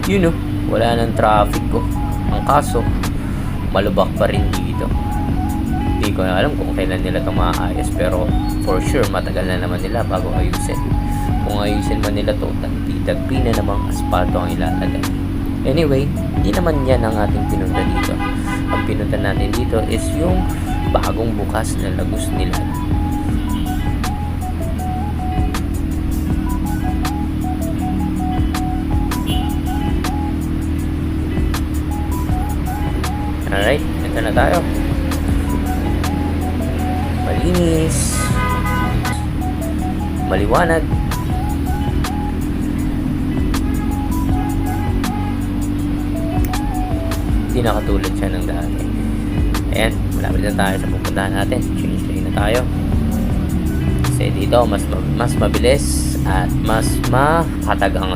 Yun oh, wala nang traffic ko. Ang kaso, malubak pa rin dito. Hindi ko na alam kung kailan nila ito maayos, pero for sure matagal na naman nila bago ayusin. Kung ayusin man nila to, tagpi na namang aspato ang ilalagay. Anyway, hindi naman yan ang ating pinunta dito. Ang pinunta natin dito is yung bagong bukas na Lagos nila. Alright, ito na tayo. Malinis, maliwanag, hindi na katulad siya ng dati. Ayan, malapit na tayo sa pupuntahan natin. Change lane na tayo kasi dito mas mabilis at mas makatag ang